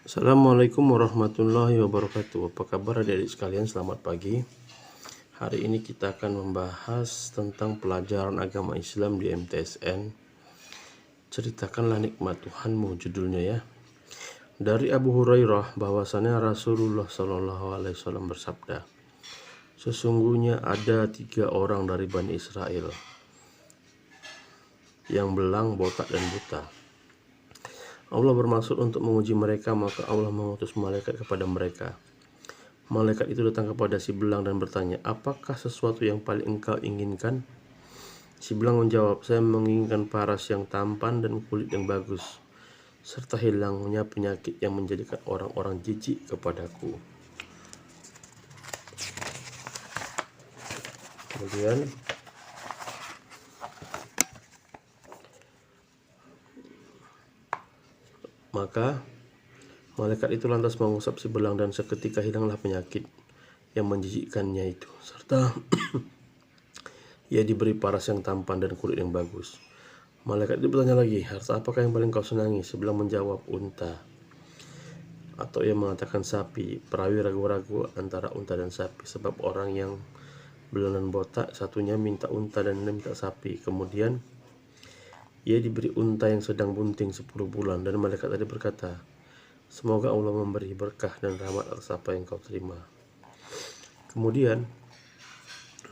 Assalamualaikum warahmatullahi wabarakatuh. Apa kabar adik-adik sekalian? Selamat pagi. Hari ini kita akan membahas tentang pelajaran agama Islam di MTSN. Ceritakanlah nikmat Tuhanmu, judulnya ya. Dari Abu Hurairah bahwasanya Rasulullah SAW bersabda, sesungguhnya ada 3 orang dari Bani Israel yang belang, botak, dan buta. Allah bermaksud untuk menguji mereka, maka Allah mengutus malaikat kepada mereka. Malaikat itu datang kepada si belang dan bertanya, apakah sesuatu yang paling engkau inginkan? Si belang menjawab, saya menginginkan paras yang tampan dan kulit yang bagus, serta hilangnya penyakit yang menjadikan orang-orang jijik kepadaku. Kemudian maka malaikat itu lantas mengusap si belang dan seketika hilanglah penyakit yang menjijikkannya itu, serta ia diberi paras yang tampan dan kulit yang bagus. Malaikat itu bertanya lagi, harta apakah yang paling kau senangi? Si belang menjawab, unta. Atau ia mengatakan sapi. Perawi ragu-ragu antara unta dan sapi, sebab orang yang belang dan botak, satunya minta unta dan minta sapi. Kemudian ia diberi unta yang sedang bunting 10 bulan, dan malaikat tadi berkata, semoga Allah memberi berkah dan rahmat atas apa yang kau terima. Kemudian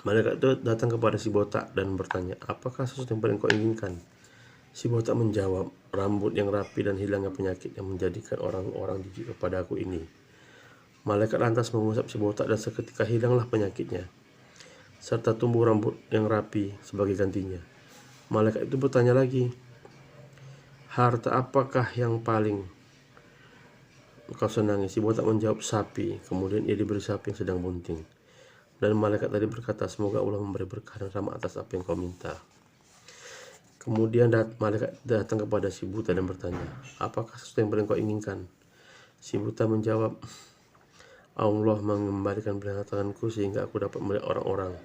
malaikat itu datang kepada si botak dan bertanya, apakah sesuatu yang paling kau inginkan? Si botak menjawab, rambut yang rapi dan hilangnya penyakit yang menjadikan orang-orang jijik kepada aku ini. Malaikat lantas mengusap si botak dan seketika hilanglah penyakitnya, serta tumbuh rambut yang rapi sebagai gantinya. Malaikat itu bertanya lagi, harta apakah yang paling kau senangi? Si botak menjawab, sapi. Kemudian ia diberi sapi yang sedang bunting. Dan malaikat tadi berkata, semoga Allah memberi berkah dan rahmat atas apa yang kau minta. Kemudian malaikat datang kepada si buta dan bertanya, apakah sesuatu yang paling kau inginkan? Si buta menjawab, Allah mengembalikan penglihatanku sehingga aku dapat melihat orang-orang.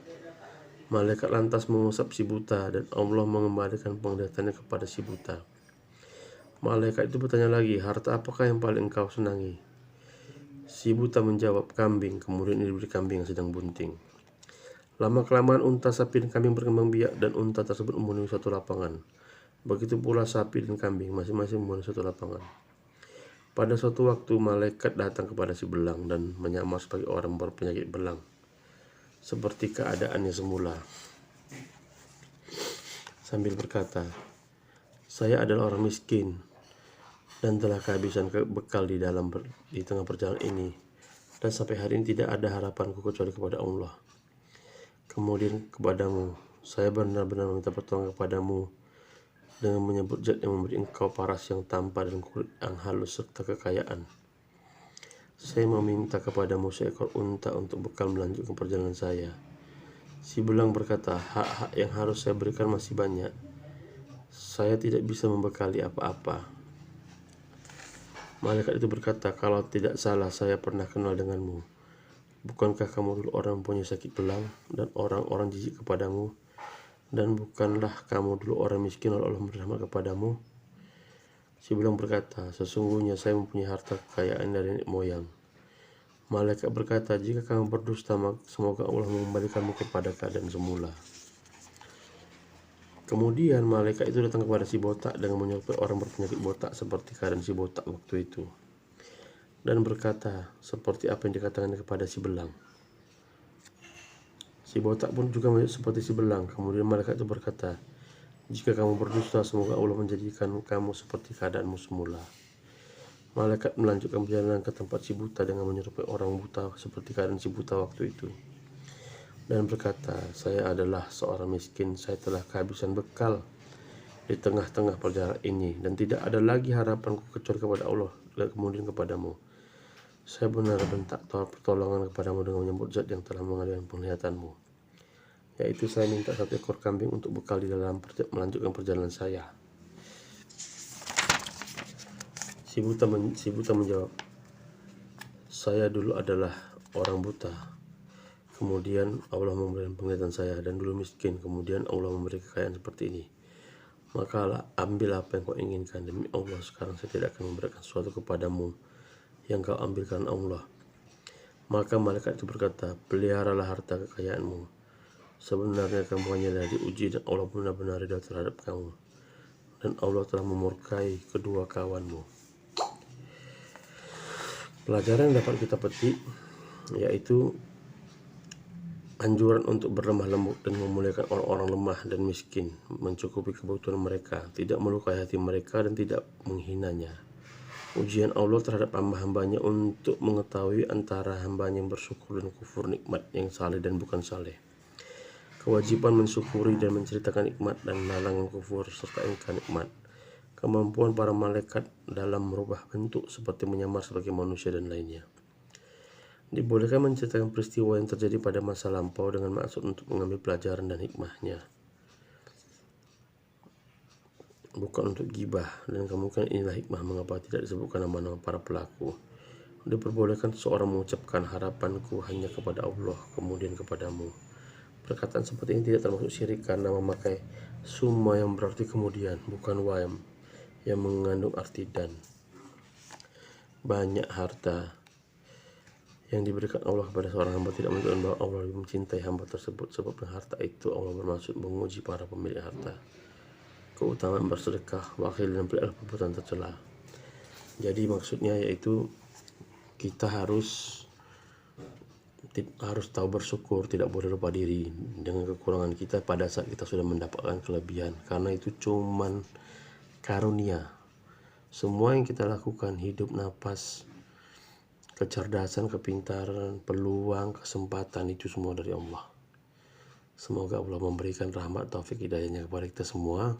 Malaikat lantas mengusap si buta dan Allah mengembalikan penglihatannya kepada si buta. Malaikat itu bertanya lagi, harta apakah yang paling engkau senangi? Si buta menjawab, kambing. Kemudian ia diberi kambing yang sedang bunting. Lama-kelamaan unta, sapi, dan kambing berkembang biak, dan unta tersebut memenuhi suatu lapangan. Begitu pula sapi dan kambing, masing-masing memenuhi suatu lapangan. Pada suatu waktu, malaikat datang kepada si belang dan menyamar sebagai orang berpenyakit belang, seperti keadaannya semula, sambil berkata, saya adalah orang miskin dan telah kehabisan bekal di tengah perjalanan ini, dan sampai hari ini tidak ada harapanku kecuali kepada Allah. Kemudian kepadamu, saya benar-benar meminta pertolongan kepadamu dengan menyebut zat yang memberi engkau paras yang tampan dan kulit yang halus serta kekayaan. Saya meminta kepadamu seekor unta untuk bekal melanjutkan perjalanan saya. Si belang berkata, hak-hak yang harus saya berikan masih banyak. Saya tidak bisa membekali apa-apa. Malaikat itu berkata, kalau tidak salah saya pernah kenal denganmu. Bukankah kamu dulu orang mempunyai sakit belang dan orang-orang jijik kepadamu? Dan bukanlah kamu dulu orang miskin lalu Allah berrahmat kepadamu? Si belang berkata, sesungguhnya saya mempunyai harta kekayaan dari nenek moyang. Malaikat berkata, jika kamu berdusta, semoga Allah mengembalikanmu kepada keadaan semula. Kemudian malaikat itu datang kepada si botak dengan menyerupai orang berpenyakit botak seperti keadaan si botak waktu itu, dan berkata seperti apa yang dikatakan kepada si belang. Si botak pun juga seperti si belang. Kemudian malaikat itu berkata, jika kamu berdusta, semoga Allah menjadikan kamu seperti keadaanmu semula. Malaikat melanjutkan perjalanan ke tempat si buta dengan menyerupai orang buta seperti keadaan si buta waktu itu, dan berkata, saya adalah seorang miskin, saya telah kehabisan bekal di tengah-tengah perjalanan ini, dan tidak ada lagi harapanku kecuali kepada Allah dan kemudian kepadamu. Saya benar-benar minta pertolongan kepadamu dengan menyebut zat yang telah mengalihkan penglihatanmu, yaitu saya minta 1 ekor kambing untuk bekal di dalam melanjutkan perjalanan saya. Si buta menjawab, saya dulu adalah orang buta, kemudian Allah memberikan penglihatan saya, dan dulu miskin, kemudian Allah memberi kekayaan seperti ini. Maka ambil apa yang kau inginkan, demi Allah sekarang saya tidak akan memberikan sesuatu kepadamu yang kau ambil karena Allah. Maka malaikat itu berkata, peliharalah harta kekayaanmu. Sebenarnya kamu hanyalah diuji dan Allah benar-benar ridha terhadap kamu. Dan Allah telah memurkai kedua kawanmu. Pelajaran yang dapat kita petik yaitu anjuran untuk berlemah lembut dan memuliakan orang-orang lemah dan miskin, mencukupi kebutuhan mereka, tidak melukai hati mereka dan tidak menghinanya. Ujian Allah terhadap hamba-hambanya untuk mengetahui antara hambanya yang bersyukur dan kufur nikmat yang saleh dan bukan saleh. Kewajiban mensyukuri dan menceritakan nikmat dan larangan kufur serta ingkar nikmat. Kemampuan para malaikat dalam merubah bentuk seperti menyamar sebagai manusia dan lainnya. Dibolehkan menceritakan peristiwa yang terjadi pada masa lampau dengan maksud untuk mengambil pelajaran dan hikmahnya, bukan untuk gibah, dan kemungkinan inilah hikmah mengapa tidak disebutkan nama-nama para pelaku. Diperbolehkan seseorang mengucapkan harapanku hanya kepada Allah, kemudian kepadamu. Perkataan seperti ini tidak termasuk syirik karena memakai summa yang berarti kemudian, bukan wa yang mengandung arti dan. Banyak harta yang diberikan Allah kepada seorang hamba tidak menunjukkan bahwa Allah lebih mencintai hamba tersebut, sebab dengan harta itu Allah bermaksud menguji para pemilik harta. Keutamaan bersedekah, wakil dan beri perbuatan tercela. Jadi maksudnya yaitu kita harus tahu bersyukur, tidak boleh lupa diri dengan kekurangan kita pada saat kita sudah mendapatkan kelebihan, karena itu cuman karunia. Semua yang kita lakukan, hidup, napas, kecerdasan, kepintaran, peluang, kesempatan, itu semua dari Allah. Semoga Allah memberikan rahmat, taufik, hidayahnya kepada kita semua.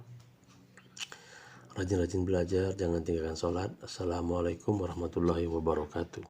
Rajin-rajin belajar, jangan tinggalkan sholat. Assalamualaikum warahmatullahi wabarakatuh.